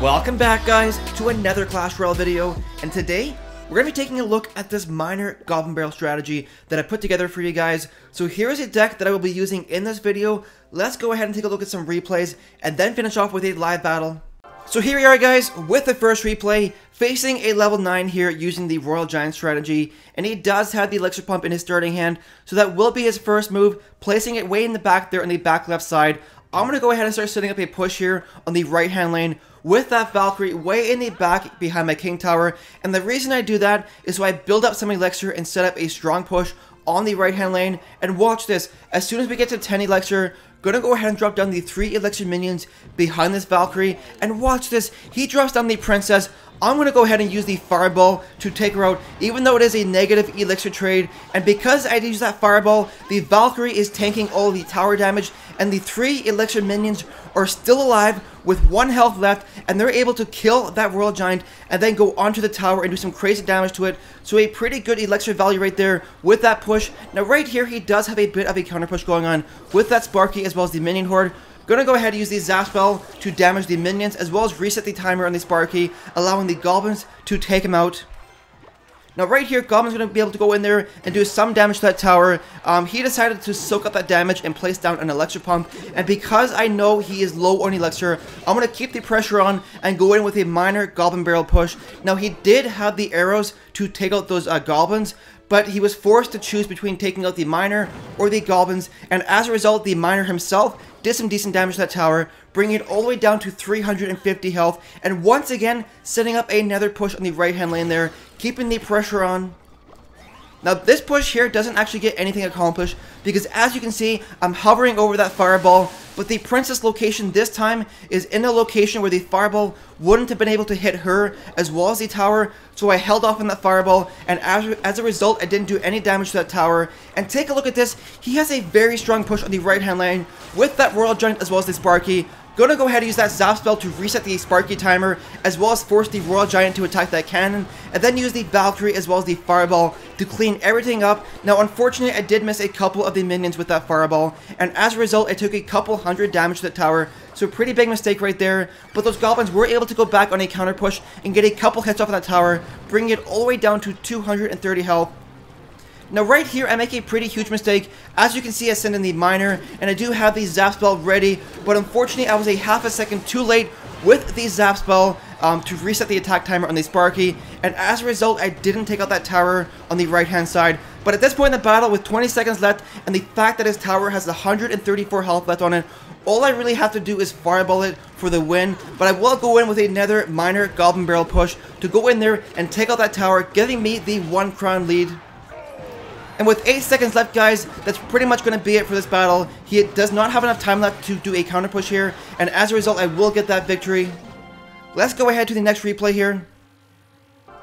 Welcome back, guys, to another Clash Royale video, and today we're going to be taking a look at this minor Goblin Barrel strategy that I put together for you guys. So here is a deck that I will be using in this video. Let's go ahead and take a look at some replays and then finish off with a live battle. So here we are, guys, with the first replay, facing a level 9 here using the Royal Giant strategy, and he does have the Elixir Pump in his starting hand, so that will be his first move, placing it way in the back there on the back left side. I'm going to go ahead and start setting up a push here on the right hand lane with that Valkyrie way in the back behind my King Tower, and the reason I do that is so I build up some Elixir and set up a strong push on the right hand lane. And watch this, as soon as we get to 10 Elixir, gonna go ahead and drop down the 3 Elixir minions behind this Valkyrie, and watch this, he drops down the Princess. I'm gonna go ahead and use the Fireball to take her out, even though it is a negative Elixir trade, and because I use that Fireball, the Valkyrie is tanking all the tower damage, and the 3 Elixir minions are still alive with 1 health left, and they're able to kill that Royal Giant and then go onto the tower and do some crazy damage to it. So a pretty good Elixir value right there with that push. Now right here, he does have a bit of a counter push going on with that Sparky as well as the minion horde. Gonna go ahead and use the Zap spell to damage the minions as well as reset the timer on the Sparky, allowing the goblins to take him out. Now right here, Goblin's going to be able to go in there and do some damage to that tower. He decided to soak up that damage and place down an Elixir Pump. And because I know he is low on Elixir, I'm going to keep the pressure on and go in with a minor Goblin Barrel push. Now he did have the arrows to take out those goblins, but he was forced to choose between taking out the miner or the goblins. And as a result, the miner himself did some decent damage to that tower, bringing it all the way down to 350 health, and once again setting up another push on the right hand lane there, keeping the pressure on. Now this push here doesn't actually get anything accomplished because as you can see, I'm hovering over that Fireball, but the Princess location this time is in a location where the Fireball wouldn't have been able to hit her as well as the tower, so I held off on that Fireball, and as a result, I didn't do any damage to that tower. And take a look at this, he has a very strong push on the right hand lane with that Royal Giant as well as the Sparky. Gonna go ahead and use that Zap spell to reset the Sparky timer, as well as force the Royal Giant to attack that cannon, and then use the Valkyrie as well as the Fireball to clean everything up. Now unfortunately, I did miss a couple of the minions with that Fireball, and as a result, I took a couple hundred damage to that tower, so pretty big mistake right there. But those goblins were able to go back on a counter push and get a couple hits off of that tower, bringing it all the way down to 230 health. Now right here, I make a pretty huge mistake. As you can see, I send in the miner, and I do have the Zap spell ready, but unfortunately, I was a half a second too late with the Zap spell to reset the attack timer on the Sparky, and as a result, I didn't take out that tower on the right hand side. But at this point in the battle, with 20 seconds left, and the fact that his tower has 134 health left on it, all I really have to do is Fireball it for the win. But I will go in with another minor Goblin Barrel push to go in there and take out that tower, giving me the 1 crown lead. And with 8 seconds left, guys, that's pretty much going to be it for this battle. He does not have enough time left to do a counter push here, and as a result, I will get that victory. Let's go ahead to the next replay here.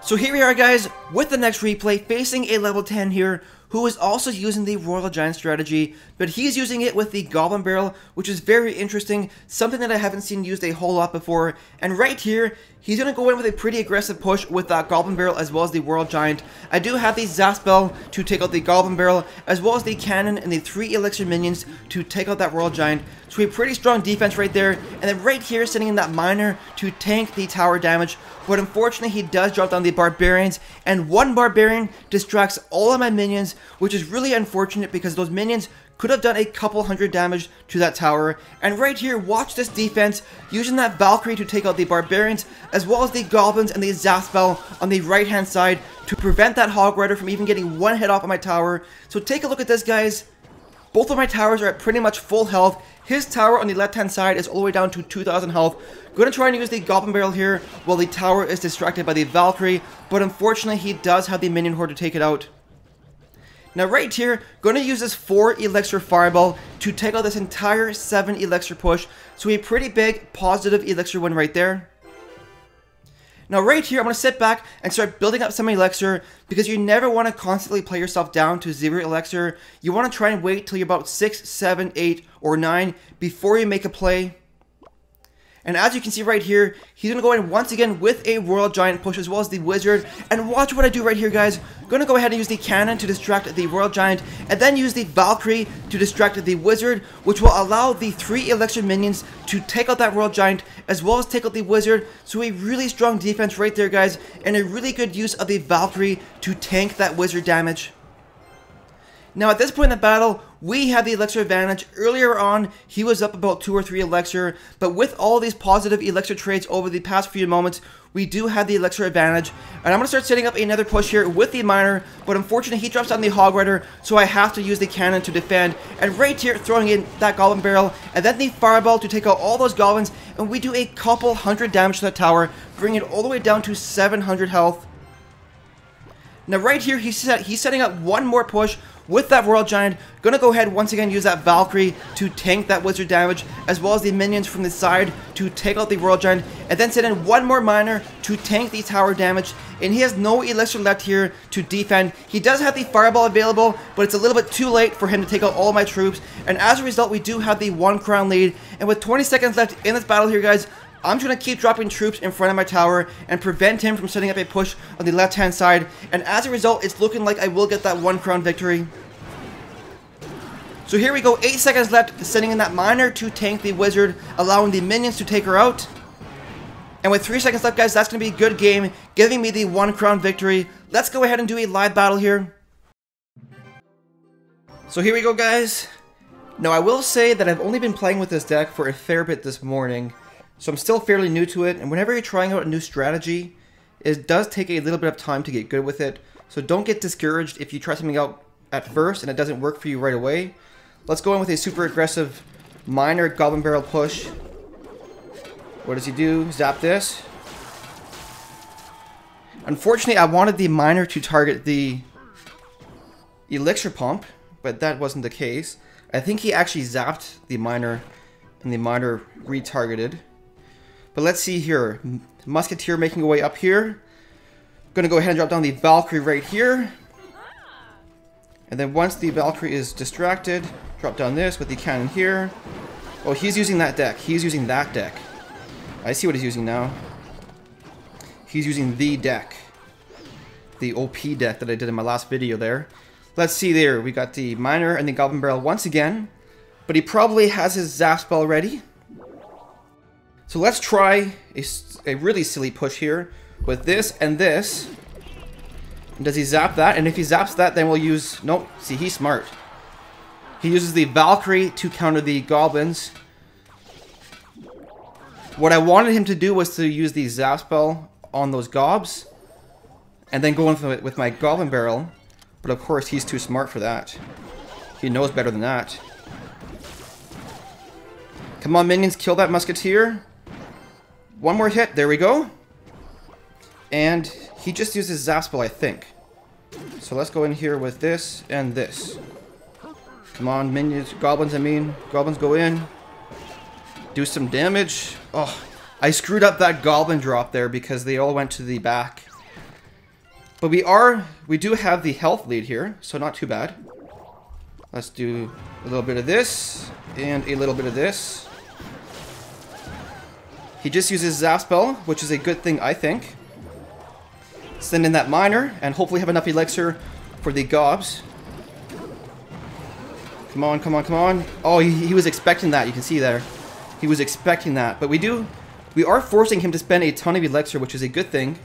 So here we are, guys, with the next replay, facing a level 10 here, who is also using the Royal Giant strategy, but he's using it with the Goblin Barrel, which is very interesting, something that I haven't seen used a whole lot before. And right here, he's going to go in with a pretty aggressive push with that Goblin Barrel as well as the Royal Giant. I do have the Zap spell to take out the Goblin Barrel, as well as the cannon and the 3 Elixir minions to take out that Royal Giant. So a pretty strong defense right there, and then right here, sending in that miner to tank the tower damage. But unfortunately, he does drop down the Barbarians, and 1 Barbarian distracts all of my minions, which is really unfortunate because those minions could have done a couple hundred damage to that tower. And right here, watch this defense, using that Valkyrie to take out the Barbarians, as well as the Goblins and the Zap spell on the right hand side to prevent that Hog Rider from even getting 1 hit off of my tower. So take a look at this, guys. Both of my towers are at pretty much full health. His tower on the left hand side is all the way down to 2,000 health. Gonna try and use the Goblin Barrel here while the tower is distracted by the Valkyrie, but unfortunately he does have the minion horde to take it out. Now right here, gonna use this 4 Elixir Fireball to take out this entire 7 Elixir push, so a pretty big positive Elixir win right there. Now right here, I'm going to sit back and start building up some Elixir, because you never want to constantly play yourself down to 0 Elixir. You want to try and wait till you're about 6, 7, 8, or 9 before you make a play. And as you can see right here, he's going to go in once again with a Royal Giant push as well as the Wizard. And watch what I do right here, guys. Going to go ahead and use the Cannon to distract the Royal Giant, and then use the Valkyrie to distract the Wizard, which will allow the 3 Elixir minions to take out that Royal Giant as well as take out the Wizard. So a really strong defense right there, guys, and a really good use of the Valkyrie to tank that Wizard damage. Now at this point in the battle, we have the Elixir advantage. Earlier on, he was up about 2 or 3 Elixir, but with all these positive Elixir trades over the past few moments, we do have the Elixir advantage. And I'm going to start setting up another push here with the Miner, but unfortunately he drops down the Hog Rider, so I have to use the Cannon to defend. And right here, throwing in that Goblin Barrel, and then the Fireball to take out all those Goblins, and we do a couple hundred damage to that tower, bringing it all the way down to 700 health. Now right here, he's setting up one more push with that Royal Giant. Gonna go ahead once again use that Valkyrie to tank that Wizard damage, as well as the minions from the side to take out the Royal Giant, and then set in one more Miner to tank the tower damage. And he has no Elixir left here to defend. He does have the Fireball available, but it's a little bit too late for him to take out all my troops. And as a result, we do have the 1 crown lead. And with 20 seconds left in this battle here, guys, I'm just going to keep dropping troops in front of my tower and prevent him from setting up a push on the left-hand side. And as a result, it's looking like I will get that 1 crown victory. So here we go, 8 seconds left, sending in that Miner to tank the Wizard, allowing the minions to take her out. And with 3 seconds left, guys, that's going to be a good game, giving me the 1 crown victory. Let's go ahead and do a live battle here. So here we go, guys. Now, I will say that I've only been playing with this deck for a fair bit this morning, so I'm still fairly new to it. And whenever you're trying out a new strategy, it does take a little bit of time to get good with it. So don't get discouraged if you try something out at first and it doesn't work for you right away. Let's go in with a super aggressive Miner Goblin Barrel push. What does he do? Zap this. Unfortunately, I wanted the Miner to target the Elixir Pump, but that wasn't the case. I think he actually zapped the Miner, and the Miner retargeted. But let's see here. Musketeer making a way up here. Gonna go ahead and drop down the Valkyrie right here. And then once the Valkyrie is distracted, drop down this with the cannon here. Oh, he's using that deck. He's using that deck. I see what he's using now. He's using the deck. The OP deck that I did in my last video there. Let's see there. We got the Miner and the Goblin Barrel once again. But he probably has his Zap spell ready. So let's try a really silly push here with this and this. And does he zap that? And if he zaps that, then we'll use... Nope. See, he's smart. He uses the Valkyrie to counter the Goblins. What I wanted him to do was to use the Zap spell on those Gobs. And then go in with my Goblin Barrel. But of course, he's too smart for that. He knows better than that. Come on, minions, kill that Musketeer. One more hit. There we go. And he just uses Zap spell, I think. So let's go in here with this and this. Come on, minions, Goblins, Goblins go in. Do some damage. Oh, I screwed up that Goblin drop there because they all went to the back. But we do have the health lead here, so not too bad. Let's do a little bit of this and a little bit of this. He just uses Zap spell, which is a good thing, I think. Send in that Miner, and hopefully have enough Elixir for the Gobs. Come on, come on, come on. Oh, he was expecting that, you can see there. He was expecting that. But we are forcing him to spend a ton of Elixir, which is a good thing.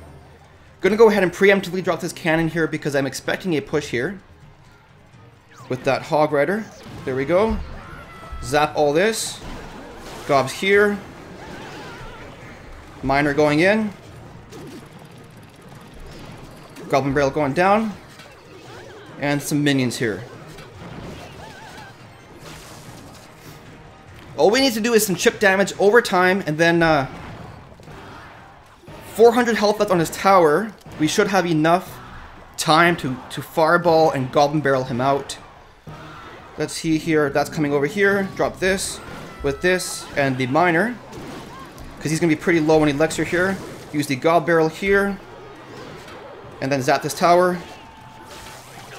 Gonna go ahead and preemptively drop this cannon here because I'm expecting a push here. With that Hog Rider. There we go. Zap all this. Gobs here. Miner going in. Goblin Barrel going down. And some minions here. All we need to do is some chip damage over time, and then 400 health left on his tower. We should have enough time to Fireball and Goblin Barrel him out. Let's see here. That's coming over here. Drop this with this and the Miner. Because he's going to be pretty low on Elixir here. Use the Goblin Barrel here. And then zap this tower.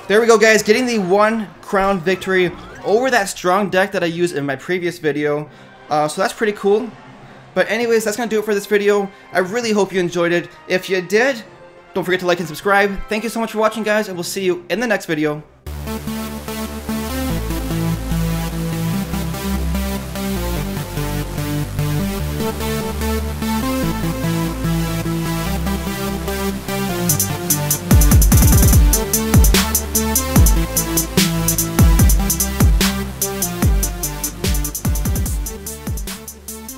There we go, guys. Getting the 1 crown victory over that strong deck that I used in my previous video. So that's pretty cool. But anyways, that's going to do it for this video. I really hope you enjoyed it. If you did, don't forget to like and subscribe. Thank you so much for watching, guys, and we'll see you in the next video.